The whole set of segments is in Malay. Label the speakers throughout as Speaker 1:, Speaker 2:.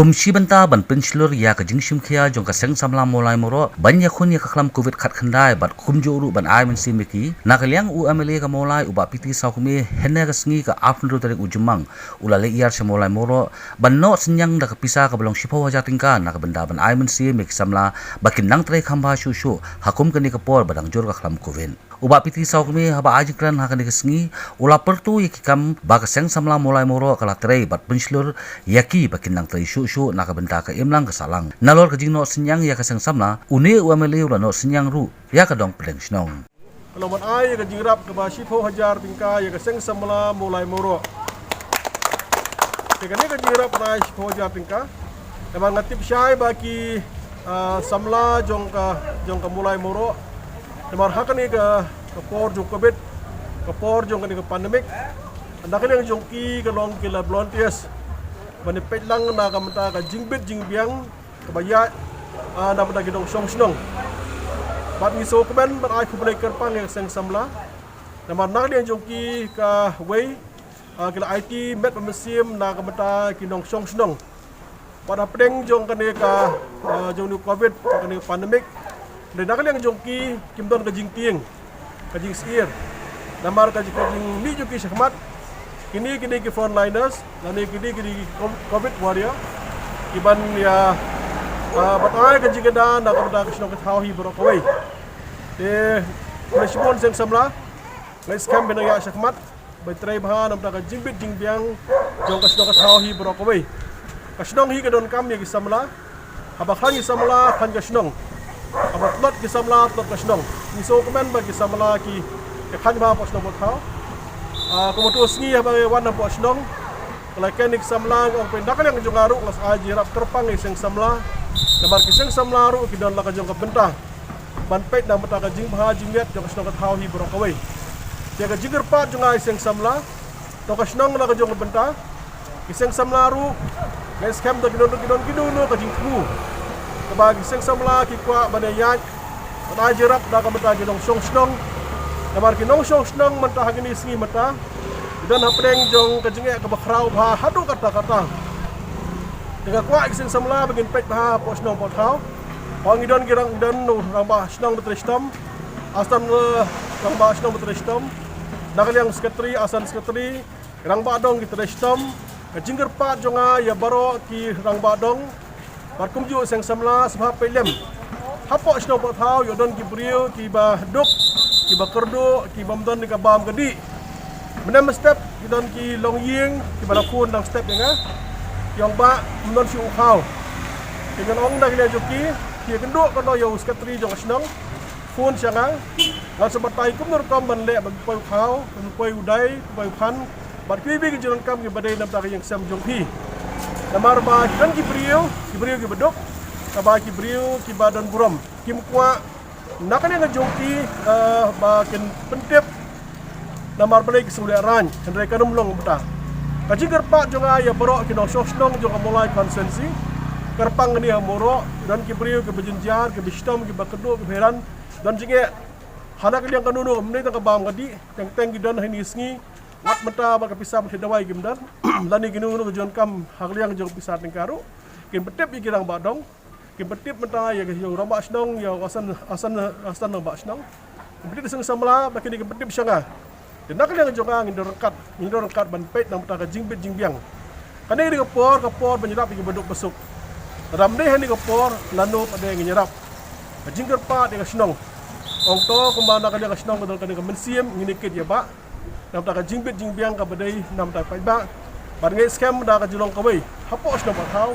Speaker 1: Kumshi banta ban penslur ya ka jingshim khia jong ka seng samla molai moro ban ya khun ya ka khlam covid khat khandai bat khumjo ru ban ai men simiki nakaliang u amle ka molai u ba piti saukmi henne ka sngi ka afnru tare ujumang ulale yar se molai moro ban no senyang da ka pisa ka belong shipo waja tingka nak benda ban ai men simik samla bakin nang tre khamba shu shu hakum kani ka por badang jor ka khlam covid uba piti saukmi haba ajikran hakani ka sngi ula pertu yakikam ba ka seng samla molai moro kala tre bat penslur yaki bakin nang tre shu nak benda ka imlang ka salang nalor ka jingno senyang ya ka seng samla uni uamele ula no senyang ru ya ka dong pedeng snong
Speaker 2: kalau man ai ka jingrap ka ba shipo hajar tingka ya ka seng samla molai moro kani ka jingrap na shipo hajar tingka emang ngatip syai baki samla jong ka mulai moro nemar hakani ka por jong covid ka por jong kani ka pandemic andakani yang jongki ka long kila volunteers bani petlang na ka mata ka jingbit jingbiang ka baya na mata gidong song snong bat ni so kemen bat ai kubulai kerpang yang seng samla nemar nak yang jongki ka way kila IT met mesim na ka mata gidong song snong pada pedeng jong kani ka jong ni covid kani pandemic dan nak yang jongki kimdon ka jingtieng ka jing sier namar ka jing ni jongki syahmat kini ki frontliners nani kini covid warrior iban ya batai ka jingada na ka mata ka sino ka thawi bro kawai de respon seng samla let's camp bena ya syahmat bai trai bha nam ta ka jingbit jingbiang jong ka sino ka thawi bro kawai kasnong hi ka don kam ya ki samla aba khan ki samla khan ka snong aba tlot ki samla tlot ka snong ni so komen ba ki samla ki khan ba po snong thau komoto sngi aba wan po snong kalaken ki samla ong pendak yang jong aru las aji rap terpang seng samla namar ki seng samla ru ki don la ka jong ka benta ban pet na mata ka jing bha jinget jong ka snong ka thau hi bro kawai ya ka jiger pa jong ai seng samla to ka snong la ka jong ka benta ki seng samla ru guys kam da gidon no ka jingku ka bagi seng samla ki kwa banayat ta jirap da ka mata gidong song snong namar ki nong song snong mata hagini singi mata dan hapdeng jong ka jinge ka bakrau bha hadu kata dengan kwa ki seng samla bagin pet bha po snong po thau ong idon girang idon no ramba snong betristom asan ramba snong betristom nakaliang sekretari asan sekretari rang badong ki tristom kajingger pat jonga ya baro ki rang badong barkum ju seng samla sabha pelem hapo sno pot hau yo don ki brio ki ba duk ki ba kerdo ki bamdon ni ka bam gedi menem step ki don ki long ying ki ba lakun dang step nga yong ba mnon si ukhau dengan ong dak le joki ki kendo kono yo skatri jong snong phun changa ngan sebatai kum nur kom ban le ba poi ukhau poi udai poi phan bat kibi ki jonon kam ki badai nam ta yang sam jong phi namar ba kan ki brio ki bedok ka ba ki brio ki badan buram kim kwa nakane nga jong ki ba ken pentep namar balai ki sulia ran hendrai kanum long beta ka jigar pa jonga ya baro ki no sosnong jong mulai konsensi kerpang ni amoro dan ki brio ki bejinjar ki bistom ki bakedo ki heran dan jinge hanak yang kanunu mne ta ka bam gadi yang teng gidan hani sngi wat mata ba kapisa ba dawai gimdan lani ginu no jon kam hagliang jong pisa tingkaru kin betep ikirang badong kin betep mata ya yo ramba snong ya asan no ba snong betep seng samla ba kin betep syanga nak liang jonga ngindor kat ban pet nam ta ka jingbit jingbiang kane ri kapor banyrap ki beduk besuk ram deh ni kapor lanu pada nginyarap jingger pa de ka snong ong to kumbana ka ka snong bedol ka mensiam nginikit ya ba nam ta ka jingbit jingbiang ka badai nam ta pai ba bar ngai scam da ka julong ka bai hapo sno ba thau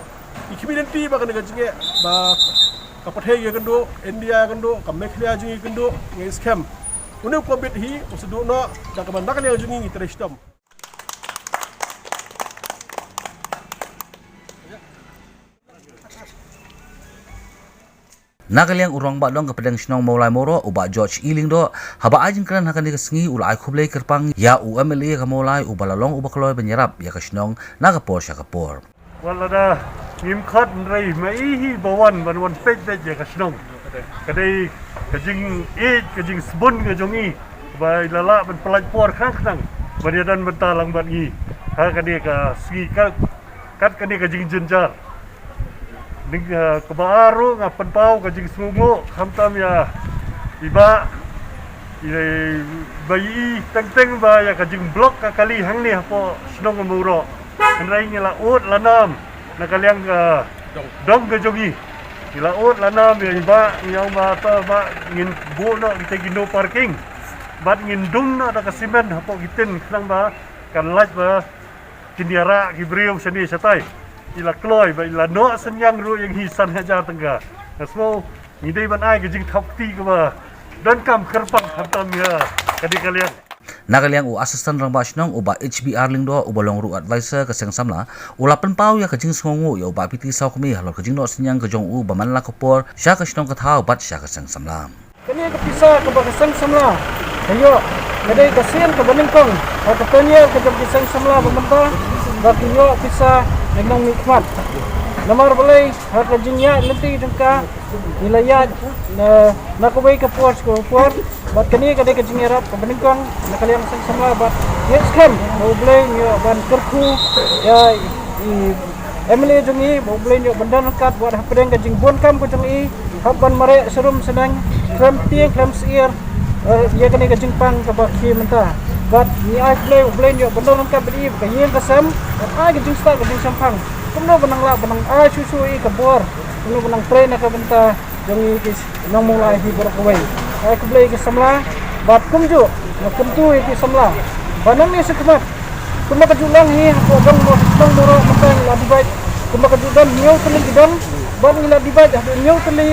Speaker 2: ikimidenti ba ka jinge ba ka pathe ye kendo India kendo ka mekhlia jingi kendo ngai scam unu covid hi usudu no da ka bandak le jingi trestom
Speaker 1: nakaliang urang ba dong ka pedang snong molai moro uba George Iling do haba ajin kran hakan ka sngi ulai khublei kerpang ya UMLE ka molai ubalalong ubakloi benyarap ya ka snong naga por sya ka por
Speaker 3: wala da ngim khat rei mai hi bawan ban pek ya ka snong kadai ka jing sbun ka jongi bai lala ban pelaj por khang baniadan bentalang ban ngi ha ka dia ka sngi kat ka dia ka jing jenjar ning kebaru ngapan pau kajing sungu hamtam ya iba ilai bayi teng ba ya kajing blok kali hang ni hapo snong muro nrai ni la ut lanam nakaliang dong ke jogi ila ut lanam ya iba yang ba ta ba ngin bu no kita gino parking bat ngin dung no da kasimen hapo gitin klang ba kan laj ba kindiara gibriu seni satai ila kloy ba ila no senyang ru yang hisan hajar tengga asmo ngidai ban ai kajing thapti ke ba dan kam kerpang hamtam ya kadi kalian
Speaker 1: Nakaliang u asisten rang basnong uba HBR lingdo uba long ru advisor ke seng samla ulapan pau ya kajing songu ya uba piti sau kami halor kajing no senyang ke jong u baman la kopor sya ke snong ke thau bat sya ke seng samla
Speaker 4: kini ke pisah ke ba seng samla ayo kadai kasian ke baningkong katanya ke jong seng samla bamanta bagi yo pisah nang nikmat nomor boleh hat kajingnya nanti dengka wilayah nak kubai ke puas bat kini kadai kajing erap ke beningkong nak kalian sama bat yes kam boleh yo ban kerku ya Emily jungi boleh yo bandan kat buat hapedeng kajing bon kam ko jungi hapan mare serum senang kram tiang kram sier ya kini kajing pang ke baki mentah bat ni ai boleh yo bandan kat beri kayen kesam ai kajing sta kajing sampang kumno benang la benang ai susu i ke bor kumno benang train ke benta jungi kis nang mulai hi berkawai ai ke boleh ke samla bat kumju kumtu i ke samla banang ni sekmat kuma kajulang hi ko bang mo bang moro matang la divide kuma kajudan niu teli gidang ban ila divide niu teli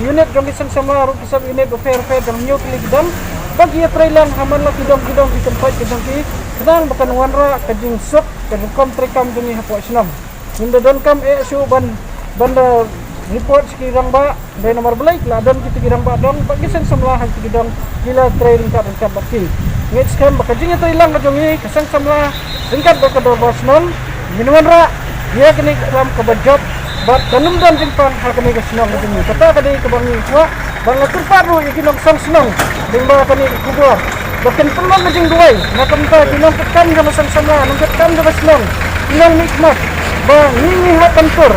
Speaker 4: unit jong isang sama ru kisab unit fair jong niu teli gidang bagi trailan haman la gidang di tempat gidang ki sedang bakan wanra kajing sok kajing kontrekam jungi hapo islam Minda don kam su banda report sekirang ba dari nomor belai la don kita kirang ba dong bagi sen samlah hal kita dong gila trail ringkat bakti ngets kam bakajing itu hilang kajongi kesang samlah ringkat bakador bosnon minuan ra dia kini kelam kebajot bat kanum don jingpan hal kini kesenong kajongi kata kadai kebangi wa bang turpat ru ikinong sang senong dingba kini kubur bakin pelong kajing duai nakamta kinong kekan sama sang samlah nongketan sama senong kinong nikmat ba ngingi hakan tur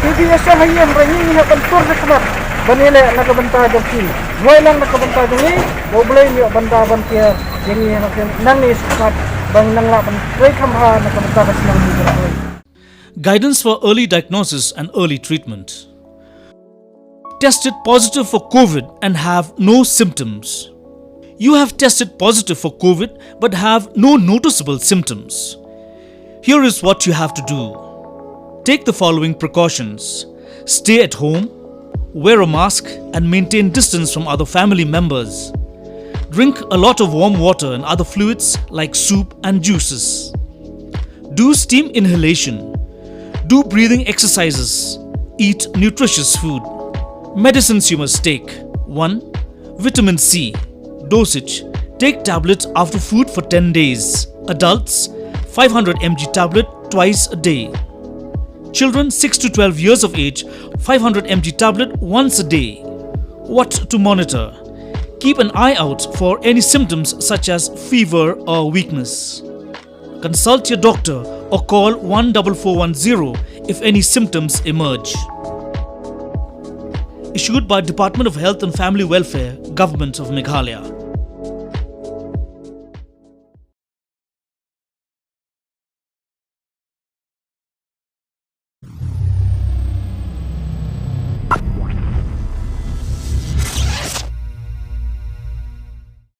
Speaker 4: hindi asa hayam ra ngingi hakan tur nikmat banile nakabanta joki moy lang nakabanta joki boleh ni banda bantia yengi nang ni sekat bang nang la ban rei khamha nakabanta kasnang ni ra.
Speaker 5: Guidance for early diagnosis and early treatment. Tested positive for COVID and have no symptoms. You have tested positive for COVID but have no noticeable symptoms. Here is what you have to do. Take the following precautions. Stay at home, wear a mask and maintain distance from other family members. Drink a lot of warm water and other fluids like soup and juices. Do steam inhalation. Do breathing exercises. Eat nutritious food. Medicines you must take. 1. Vitamin C. Dosage. Take tablet after food for 10 days. Adults, 500 mg tablet twice a day. Children 6 to 12 years of age, 500 mg tablet once a day. What to monitor? Keep an eye out for any symptoms such as fever or weakness. Consult your doctor or call 14410 if any symptoms emerge. Issued by Department of Health and Family Welfare, Government of Meghalaya.